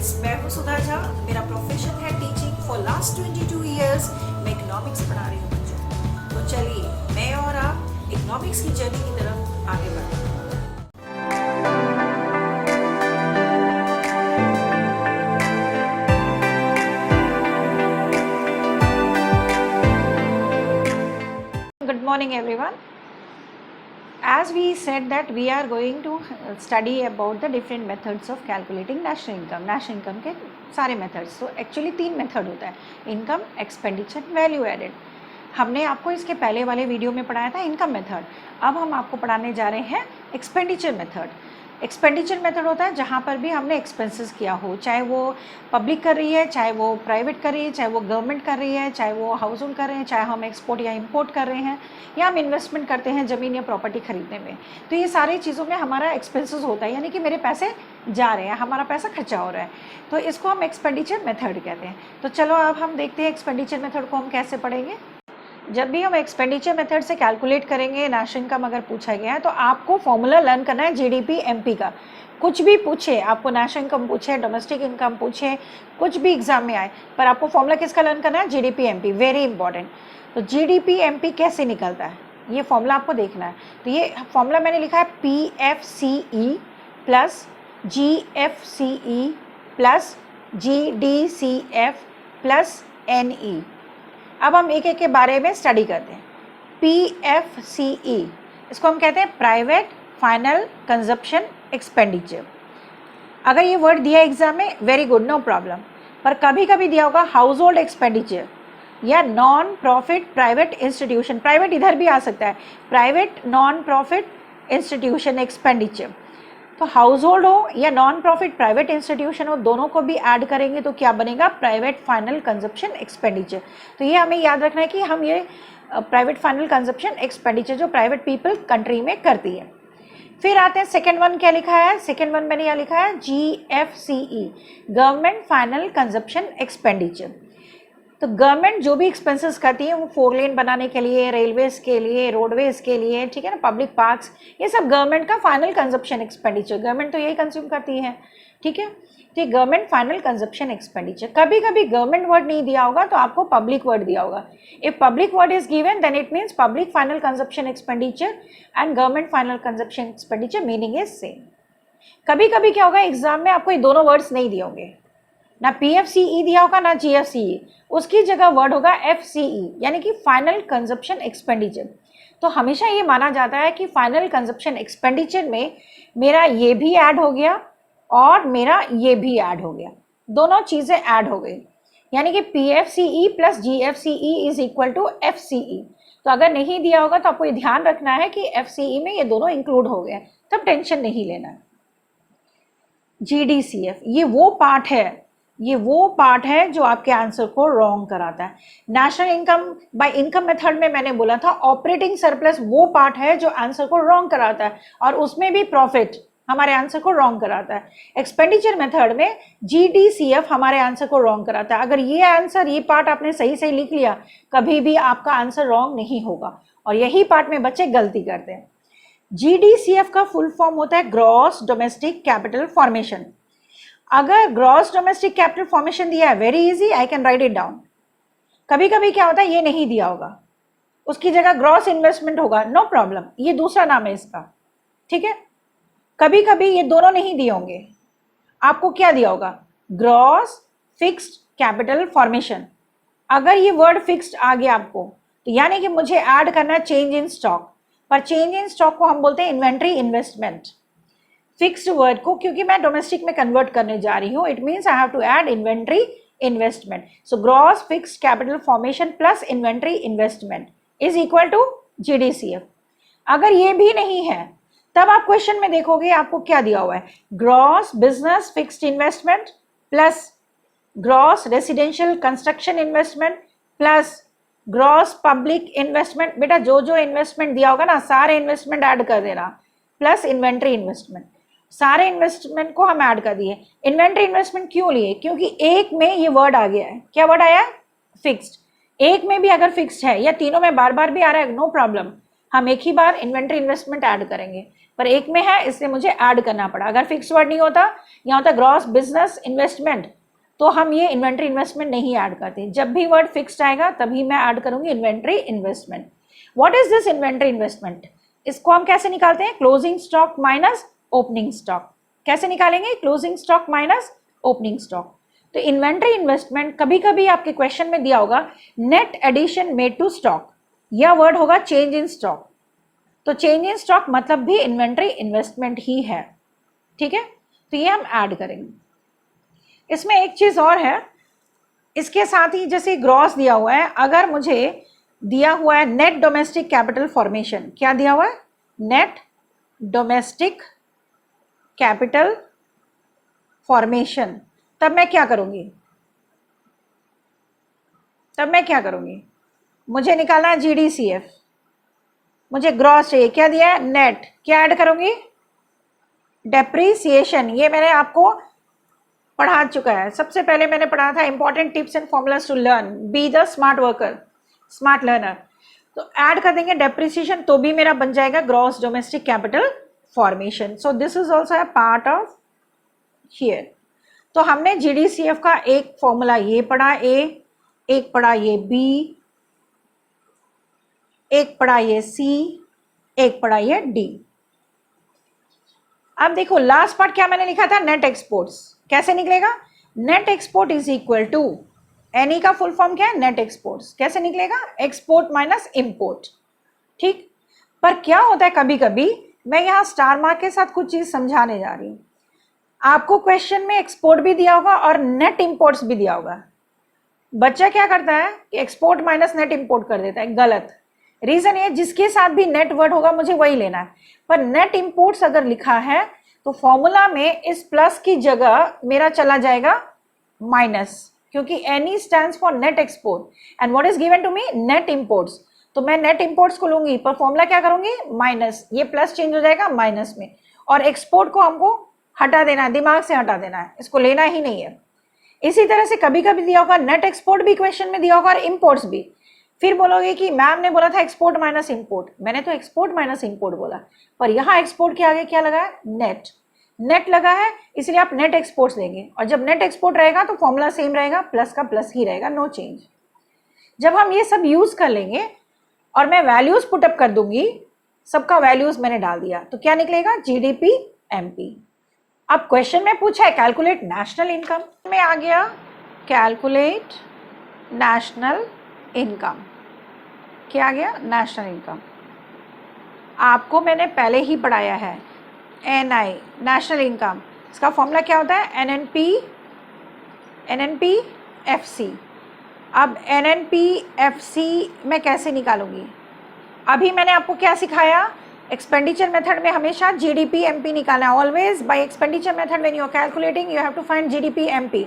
Friends, मैं हूँ सुधा झा। मेरा प्रोफेशन है टीचिंग। फॉर लास्ट 22 ईयर्स मैं इकोनॉमिक्स पढ़ा रही हूँ बच्चों को। तो चलिए मैं और आप इकोनॉमिक्स की जर्नी की तरफ आगे बढ़ते हैं। Good morning everyone. As we said that we are going to study about the different methods of calculating national income. National income के सारे methods. So actually 3 method होता है, income, expenditure, value added. हमने आपको इसके पहले वाले वीडियो में पढ़ाया था इनकम मेथड। अब हम आपको पढ़ाने जा रहे हैं एक्सपेंडिचर मेथड। एक्सपेंडिचर मेथड होता है जहाँ पर भी हमने एक्सपेंसेस किया हो, चाहे वो पब्लिक कर रही है, चाहे वो प्राइवेट कर रही है, चाहे वो गवर्नमेंट कर रही है, चाहे वो हाउस होल्ड कर रहे हैं, चाहे हम एक्सपोर्ट या इंपोर्ट कर रहे हैं, या हम इन्वेस्टमेंट करते हैं ज़मीन या प्रॉपर्टी खरीदने में। तो ये सारी चीज़ों में हमारा एक्सपेंसेस होता है, यानी कि मेरे पैसे जा रहे हैं, हमारा पैसा खर्चा हो रहा है, तो इसको हम एक्सपेंडिचर मेथड कहते हैं। तो चलो अब हम देखते हैं एक्सपेंडिचर मेथड को हम कैसे पढ़ेंगे। जब भी हम एक्सपेंडिचर मेथड से कैलकुलेट करेंगे नेशनल इनकम अगर पूछा गया है तो आपको फॉर्मूला लर्न करना है जीडीपी एमपी का। कुछ भी पूछे, आपको नेशनल इनकम पूछे, डोमेस्टिक इनकम पूछे, कुछ भी एग्जाम में आए, पर आपको फॉर्मूला किसका लर्न करना है? GDP MP, very important. तो जीडीपी एमपी कैसे निकलता है ये फॉर्मूला आपको देखना है। तो ये फॉर्मूला मैंने लिखा है PFCE plus GFCE plus GDCF plus NE। अब हम एक एक के बारे में स्टडी करते हैं। PFCE इसको हम कहते हैं प्राइवेट फाइनल कंजप्शन एक्सपेंडिचर। अगर ये वर्ड दिया एग्जाम में, वेरी गुड, नो प्रॉब्लम। पर कभी कभी दिया होगा हाउस होल्ड एक्सपेंडिचर या non profit private institution, private इधर भी आ सकता है, private non profit institution expenditure. तो हाउस होल्ड हो या नॉन प्रॉफिट प्राइवेट इंस्टीट्यूशन हो, दोनों को भी ऐड करेंगे तो क्या बनेगा? Private final consumption expenditure. तो ये हमें याद रखना है कि हम ये प्राइवेट फाइनल कंजप्शन एक्सपेंडिचर जो प्राइवेट पीपल कंट्री में करती है। फिर आते हैं सेकेंड वन, क्या लिखा है? सेकेंड वन मैंने यहाँ लिखा है GFCE, government final consumption expenditure. तो गवर्नमेंट जो भी एक्सपेंसेस करती है वो 4 लेन बनाने के लिए, रेलवेज के लिए, रोडवेज के लिए, ठीक है ना, पब्लिक पार्क्स, ये सब गवर्नमेंट का फाइनल कंजप्शन एक्सपेंडिचर, गवर्नमेंट तो यही कंज्यूम करती है, ठीक है। तो ये गवर्नमेंट फाइनल कंजप्शन एक्सपेंडिचर। कभी कभी गवर्नमेंट वर्ड नहीं दिया होगा तो आपको पब्लिक वर्ड दिया होगा। If public word is given then it means public final consumption expenditure and government final consumption expenditure, meaning is same. कभी कभी क्या होगा, एग्जाम में आपको ये दोनों वर्ड्स नहीं दिए होंगे, ना PFCE दिया होगा ना GFCE, उसकी जगह वर्ड होगा FCE, यानी कि फाइनल कंजप्शन एक्सपेंडिचर। तो हमेशा ये माना जाता है कि फाइनल कंजप्शन एक्सपेंडिचर में मेरा ये भी ऐड हो गया और मेरा ये भी ऐड हो गया, दोनों चीज़ें ऐड हो गई, यानी कि PFCE plus GFCE is equal to FCE। तो अगर नहीं दिया होगा तो आपको ये ध्यान रखना है कि FCE में ये दोनों इंक्लूड हो गए, तब टेंशन नहीं लेना है। GDCF ये वो पार्ट है जो आपके आंसर को रॉन्ग कराता है। National income by income method में मैंने बोला था ऑपरेटिंग सरप्लस वो पार्ट है जो आंसर को रॉन्ग कराता है, और उसमें भी प्रॉफिट हमारे आंसर को रॉन्ग कराता है। एक्सपेंडिचर मेथड में GDCF हमारे आंसर को रॉन्ग कराता है। अगर ये आंसर, ये पार्ट आपने सही सही लिख लिया, कभी भी आपका आंसर रॉन्ग नहीं होगा, और यही पार्ट में बच्चे गलती करते हैं। GDCF का फुल फॉर्म होता है ग्रॉस डोमेस्टिक कैपिटल फॉर्मेशन। अगर ग्रॉस डोमेस्टिक कैपिटल फॉर्मेशन दिया है, very easy, I can write it down. कभी कभी क्या होता है, ये नहीं दिया होगा, उसकी जगह ग्रॉस इन्वेस्टमेंट होगा, नो प्रॉब्लम, ये दूसरा नाम है इसका, ठीक है। कभी कभी ये दोनों नहीं दिए होंगे, आपको क्या दिया होगा? Gross fixed capital formation. अगर ये वर्ड फिक्स्ड आ गया आपको, तो यानी कि मुझे ऐड करना है चेंज इन स्टॉक, पर चेंज इन स्टॉक को हम बोलते हैं इन्वेंट्री इन्वेस्टमेंट। फिक्स्ड वर्ड को क्योंकि मैं डोमेस्टिक में कन्वर्ट करने जा रही हूँ, it means I have to add inventory investment. So gross fixed capital formation plus inventory investment is equal to GDCF। अगर ये भी नहीं है तब आप क्वेश्चन में देखोगे आपको क्या दिया हुआ है, gross business fixed investment plus gross residential construction investment plus gross public investment. बेटा जो जो इन्वेस्टमेंट दिया होगा ना, सारे इन्वेस्टमेंट ऐड कर देना, प्लस इन्वेंट्री इन्वेस्टमेंट। सारे इन्वेस्टमेंट को हम ऐड कर दिए। इन्वेंट्री इन्वेस्टमेंट क्यों लिए? क्योंकि एक में ये वर्ड आ गया है, क्या वर्ड आया? फिक्स्ड। एक में भी अगर फिक्स्ड है या तीनों में बार बार भी आ रहा है, नो प्रॉब्लम, हम एक ही बार इन्वेंट्री इन्वेस्टमेंट ऐड करेंगे। पर एक में है इसलिए मुझे ऐड करना पड़ा। अगर फिक्स वर्ड नहीं होता, यहाँ होता ग्रॉस बिजनेस इन्वेस्टमेंट, तो हम ये इन्वेंट्री इन्वेस्टमेंट नहीं ऐड करते। जब भी वर्ड फिक्स्ड आएगा तभी मैं ऐड करूंगी inventory investment. What is this inventory investment? इसको हम कैसे निकालते हैं? Closing stock minus opening stock. कैसे निकालेंगे? Closing stock minus opening stock. तो इन्वेंट्री इन्वेस्टमेंट कभी कभी आपके क्वेश्चन में दिया होगा net addition made to stock, यह वर्ड होगा चेंज इन स्टॉक। तो चेंज इन स्टॉक मतलब भी इन्वेंट्री इन्वेस्टमेंट ही है, ठीक है। तो ये हम ऐड करेंगे। इसमें एक चीज और है, इसके साथ ही जैसे ग्रॉस दिया हुआ है, अगर मुझे दिया हुआ है नेट डोमेस्टिक कैपिटल फॉर्मेशन, क्या दिया हुआ है? नेट डोमेस्टिक कैपिटल फॉर्मेशन, तब मैं क्या करूंगी? मुझे निकालना है जीडीसीएफ, मुझे ग्रॉस चाहिए, क्या दिया है? नेट, क्या ऐड करूंगी? डेप्रीसिएशन। ये मैंने आपको पढ़ा चुका है, सबसे पहले मैंने पढ़ा था important tips and formulas to learn, be the smart worker, smart learner. तो ऐड कर देंगे डेप्रीसिएशन, तो भी मेरा बन जाएगा gross domestic capital formation. So this is also a part of here. तो हमने जीडीसीएफ का एक फॉर्मूला ये पढ़ा ए, एक पढ़ा ये बी, एक पढ़ा ये सी, एक पढ़ा ये डी। अब देखो लास्ट पार्ट क्या मैंने लिखा था? Net exports. कैसे निकलेगा? Net export is equal to, NE का फुल फॉर्म क्या है? Net exports. कैसे निकलेगा? एक्सपोर्ट माइनस इंपोर्ट, ठीक। पर क्या होता है कभी कभी, मैं यहाँ स्टार मार्क के साथ कुछ चीज समझाने जा रही हूँ। आपको क्वेश्चन में एक्सपोर्ट भी दिया होगा और नेट इंपोर्ट्स भी दिया होगा। बच्चा क्या करता है कि एक्सपोर्ट माइनस नेट इंपोर्ट कर देता है, गलत। रीजन ये, जिसके साथ भी नेट वर्ड होगा मुझे वही लेना है। पर नेट इंपोर्ट्स अगर लिखा है तो फॉर्मूला में इस प्लस की जगह मेरा चला जाएगा माइनस, क्योंकि NE stands for net export and what is given to me? Net imports. तो मैं नेट इंपोर्ट्स को लूंगी पर फॉर्मूला क्या करूंगी? माइनस। ये प्लस चेंज हो जाएगा माइनस में, और एक्सपोर्ट को हमको हटा देना है, दिमाग से हटा देना है, इसको लेना ही नहीं है। इसी तरह से कभी कभी दिया होगा नेट एक्सपोर्ट भी क्वेश्चन में दिया होगा और इंपोर्ट्स भी। फिर बोलोगे कि मैम ने बोला था एक्सपोर्ट माइनस इंपोर्ट, मैंने तो एक्सपोर्ट माइनस इंपोर्ट बोला, पर यहाँ एक्सपोर्ट के आगे क्या लगा है? नेट। नेट लगा है इसलिए आप नेट एक्सपोर्ट्स लेंगे, और जब नेट एक्सपोर्ट रहेगा तो फॉर्मूला सेम रहेगा, प्लस का प्लस ही रहेगा, नो चेंज। जब हम ये सब यूज कर लेंगे और मैं वैल्यूज पुटअप कर दूंगी, सबका वैल्यूज मैंने डाल दिया, तो क्या निकलेगा? GDP MP. अब क्वेश्चन में पूछा है कैलकुलेट नेशनल इनकम, में आ गया कैलकुलेट नेशनल इनकम। क्या आ गया? National income. आपको मैंने पहले ही पढ़ाया है, एनआई नेशनल इनकम, इसका फॉर्मूला क्या होता है? NNP FC. अब एनएनपी एफसी मैं कैसे निकालूंगी? अभी मैंने आपको क्या सिखाया? एक्सपेंडिचर मेथड में हमेशा जीडीपी एमपी निकालना है। Always by expenditure method when you are calculating you have to find GDP MP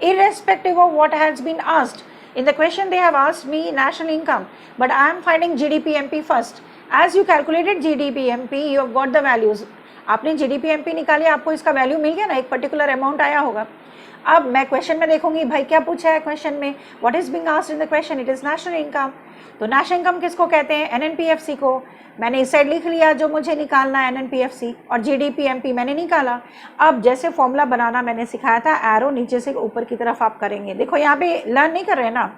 irrespective of what has been asked. In the question they have asked me national income, but I am finding GDP MP first. As you calculated GDP MP, you have got the values. आपने GDP MP निकाली, आपको इसका value मिल गया ना, एक particular amount आया होगा। अब मैं क्वेश्चन में देखूंगी भाई क्या पूछा है क्वेश्चन में, what is being asked in the question, it is national income. तो नेशनल इनकम किसको कहते हैं? एनएनपीएफसी को। मैंने इस साइड लिख लिया जो मुझे निकालना है एनएनपीएफसी, और जीडीपी एमपी मैंने निकाला। अब जैसे फॉर्मूला बनाना मैंने सिखाया था, एरो नीचे से ऊपर की तरफ आप करेंगे। देखो यहाँ पे लर्न नहीं कर रहे ना,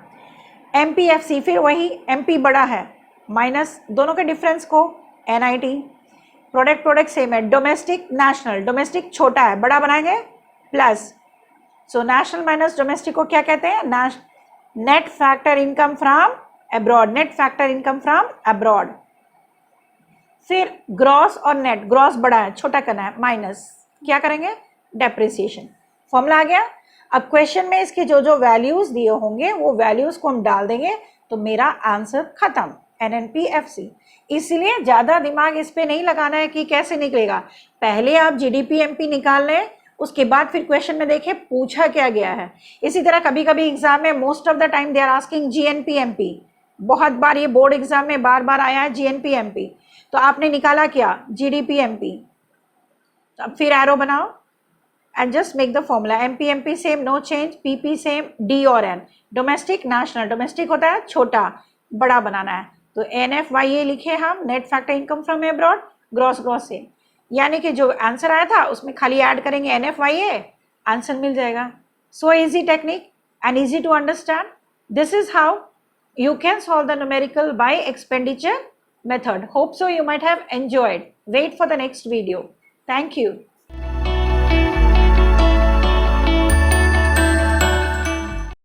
एमपीएफसी फिर वही एमपी बड़ा है माइनस दोनों के डिफरेंस को एनआईटी, प्रोडक्ट सेम है, डोमेस्टिक नेशनल, डोमेस्टिक छोटा है, बड़ा बनाएंगे plus. So national minus domestic को क्या कहते हैं? Net factor income from abroad, net factor income from abroad. फिर ग्रॉस और नेट, ग्रॉस बड़ा है छोटा करना है, माइनस क्या करेंगे? डेप्रिसिएशन। फॉर्मूला आ गया। अब क्वेश्चन में इसके जो जो वैल्यूज दिए होंगे वो वैल्यूज को हम डाल देंगे, तो मेरा आंसर खत्म, एनएनपीएफसी। इसलिए ज़्यादा दिमाग इस पे नहीं लगाना है कि कैसे निकलेगा। पहले आप जीडीपी एमपी निकाल लें, उसके बाद फिर क्वेश्चन में देखें पूछा क्या गया है। इसी तरह कभी कभी एग्जाम में most of the time they are asking GNP MP, बहुत बार ये बोर्ड एग्जाम में बार बार आया है जीएनपी एमपी। तो आपने निकाला क्या? GDP MP. अब फिर एरो बनाओ and just make the formula, MP MP same, no change, PP same, D और एन। डोमेस्टिक नेशनल, डोमेस्टिक होता है छोटा, बड़ा बनाना है, तो एन एफ वाई ए लिखे हम, net factor income from abroad, gross gross same. यानी कि जो आंसर आया था उसमें खाली ऐड करेंगे NFYA, आंसर मिल जाएगा. So easy technique and easy to understand. This is how you can solve the numerical by expenditure method. Hope so you might have enjoyed. Wait for the next video. Thank you.